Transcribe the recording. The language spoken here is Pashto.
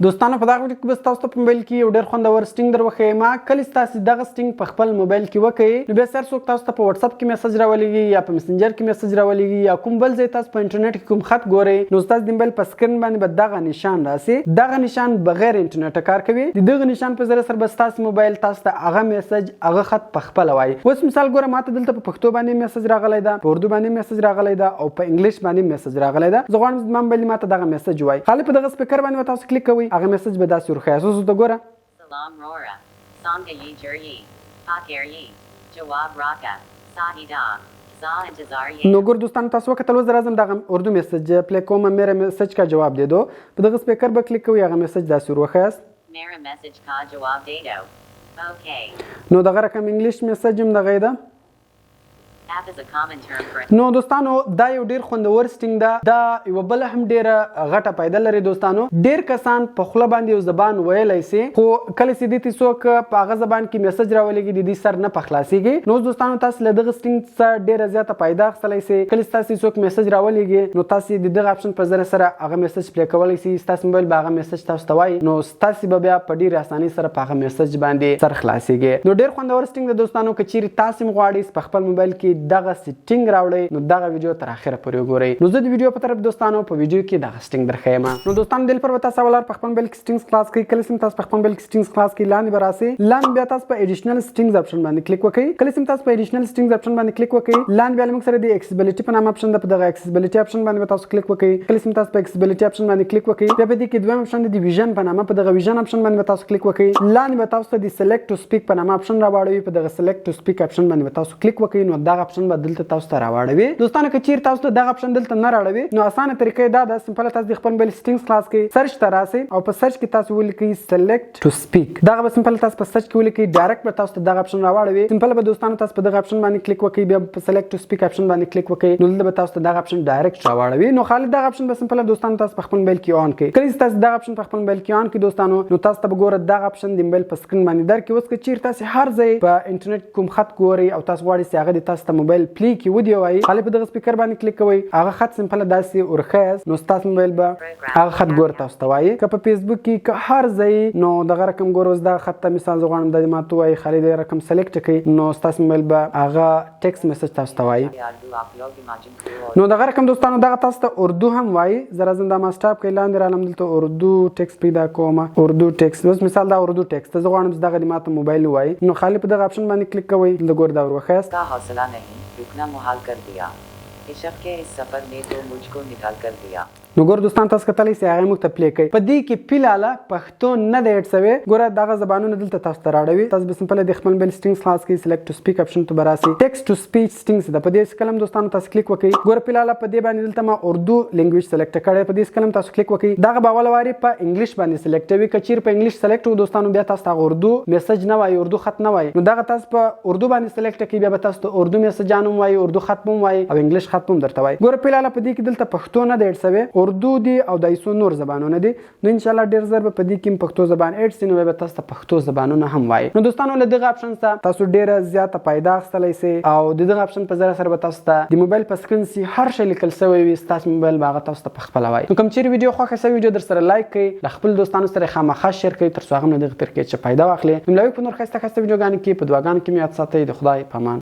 دوستانو په دا وخت کې بس تاسو ته په موبایل کې یو ډېر خوندور سټینګ دروخې ما کله تاسو دغه سټینګ په خپل موبایل کې وکړئ نو بیا سر څوک تاسو ته په واتس اپ کې میسج راولېږي یا په مسنجر کې میسج راولېږي یا کوم بل ځای تاسو په انټرنیټ کې کوم خط ګورئ نو تاسو د موبایل په سکرین باندې به دغه نشان راسي دغه نشان بغیر انټرنیټ کار کوي دغه نشان په ذریعہ سره بس تاسو موبایل تاسو ته هغه میسج هغه خط په خپل وایي اوس مثال ګوره ماته دلته په پښتو باندې میسج راغلی ده په اردو باندې میسج راغلی ده او په انګلیش باندې میسج راغلی ده زه غواړم زما موبایل ماته دغه میسج وایي خالي په دغه سپیکر باندې تاسو کلیک کوئ هغه میسج به داسې ورخی تاسو ته ګوره سلام رورا څنګه یې جوړ یې پاکر یې جواب راکړه نو ګور دوستان تاسو وکتل وز راځم دغه اردو میسج پلی کوم میرا میسج کا جواب دے دو په دغه سپیکر به کلیک کوئ هغه میسج داسې وروخیاست میرا میسج کا جواب دے دو اوکې نو دغه رقم انګلیش میسج هم دغه ده نو دوستانو دا یو ډیر خوندور سټینګ ده دا یو بل هم ډیره غټه پیدا لري دوستانو ډیر کسان په خله باندې یو زبان ویلای سي خو کله چې دې څوک په هغه زبان کې میسج راولېږي د دې سر نه پخلاصيږي نو دوستانو تاسو له دغه سټینګ څخه ډیره زیاته پیدا اخلئ سي کله تاسو څوک میسج راولېږي نو تاسو د دغه اپشن په ذریعہ سره هغه میسج پلی کولای سي تاسو موبایل به هغه میسج تاسو ته وایي نو تاسو به بیا په ډیره اسانۍ سره په هغه میسج باندې سر خلاصيږي نو ډیر خوندور سټینګ ده دوستانو کچېری تاسو غواړئ په خپل موبایل کې دغه سټینګ راوړئ نو دغه ویډیو تر اخره پورې وګورئ نو زه د ویډیو په طرف دوستانو په ویډیو کې دغه سټینګ درخیم نو دوستانو دل پر وتا سوالار په خپل موبایل کې سټینګز خلاص کړئ کله سم تاسو په خپل موبایل کې سټینګز خلاص کړئ لاندې براسي لاندې بیا تاسو په ایډیشنل سټینګز اپشن باندې کلیک وکړئ کله سم تاسو په ایډیشنل سټینګز اپشن باندې کلیک وکړئ لاندې بیا موږ سره د اکسیبিলিټی په نام اپشن ده په دغه اکسیبিলিټی اپشن باندې تاسو کلیک وکړئ کله سم تاسو په اکسیبিলিټی اپشن باندې کلیک وکړئ بیا په دې کې دویم اپشن د ویژن په نامه په دغه ویژن اپشن باندې تاسو کلیک وکړئ لاندې به تاسو د سلیکټ ټو سپیک په نامه اپشن راوړوي په دغه سلیکټ ټو سپیک اپشن باندې تاسو کلیک وکړئ نو دغه اپشن به دلته تاسو ته راوړوي دوستانو که چیرې تاسو ته دغه اپشن دلته نه راوړوي نو اسانه طریقې دا ده سمپل تاسو د خپل موبایل سټینګز خلاص کړئ سرچ ته راسئ او په سرچ کې تاسو ولیکئ سلیکټ ټو سپیک دغه به سمپل تاسو په سرچ کې ولیکئ ډایرکټ به تاسو ته دغه اپشن راوړوي سمپل به دوستانو تاسو په دغه اپشن باندې کلیک وکړئ بیا په سلیکټ ټو سپیک اپشن باندې کلیک وکړئ نو دلته به تاسو ته دغه اپشن ډایرکټ راوړوي نو خالي دغه اپشن به سمپل دوستانو تاسو په خپل موبایل کې اون کړئ کله چې تاسو دغه اپشن په خپل موبایل کې اون کړئ دوستانو نو تاسو ته وګورئ دغه اپشن د موبایل په سکرین باندې درکې اوس که چیرې تاسو هر ځای په انټرنیټ کوم خط ګورئ او تاسو غواړئ چې هغه د تاسو ته موبایل پلی کې ودی وایي خالي په دغه سپیکر باندې کلیک کوئ هغه خط سمپل داسې ورخیز نو تاسو موبایل به هغه خط ګور تاسو ته وایي که په فیسبوک کې که هر ځای نو دغه رقم ګور اوس دغه خط ته مثال زه غواړم د ماته وایي خالي د رقم سلیکټ کړئ نو تاسو موبایل به هغه ټیکس میسج تاسو ته وایي نو دغه رقم دوستانو دغه تاسو ته اردو هم وایي زه راځم دا ما سټاپ کړئ لاندې رالم دلته اردو ټیکس پیدا کوم اردو ټیکس اوس مثال دا اردو ټیکس ته زه غواړم چې دغه د ماته موبایل وایي نو خالي په دغه اپشن باندې کلیک کوئ د ګور دا وروخیست حوصله نہیں رکنا محال کر دیا عشق کے اس سفر نے تو مجھ کو نکال کر دیا نو ګور دوستان تاسو کتلی سي هغه موږ ته پلی کوي په دې کې پیلاله پښتو نه دی اډ سوی ګوره دغه زبانونه دلته تاسو ته راړوي تاسو به سمپل د خپل موبایل سټینګز خلاص کړئ سلیکټ ټو سپیک اپشن ته براسي ټیکست ټو سپیچ سټینګز ده په دې کلم دوستانو تاسو کلیک وکړئ ګوره پیلاله په دې باندې دلته ما اردو لینګویج سلیکټ کړی په دې کلم تاسو کلیک وکړئ دغه به اول واري په انګلیش باندې سلیکټ وي که چیرې په انګلیش سلیکټ و دوستانو بیا تاسو ته اردو میسج نه وایي اردو خط نه وایي نو دغه تاسو په اردو باندې سلیکټ کړئ بیا به تاسو ته اردو میسجان هم وایي اردو خط هم وایي او انګلیش خط هم درته وایي ګوره پیلاله په دې کې دلته پښتو نه دی اډ سوی اردو دی او دایسو نور زبانونه دي نو ان شاء الله ډیر زر په دې کې پښتو زبان اډ سي نو به تاسو ته پښتو زبانونه هم وایي نو دوستانو له دغه اپشن څخه تاسو ډیره زیاته پیدا اخیستلی سي او د دغه اپشن په ذریعہ سره به تاسو ته د موبایل په سکرین سي هر شی لیکل سوی وي تاسو موبایل باغ تاسو ته په خپل وایي نو کوم چیرې ویډیو خوښه سوی ویډیو در سره لایک کړئ خپل دوستانو سره خامخا شیر کړئ تر څو هغه دغه طریقې چې پیدا واخلي نو لوي په نور خسته ویډیوګانو کې په دواګانو کې میات ساتئ د خدای پامان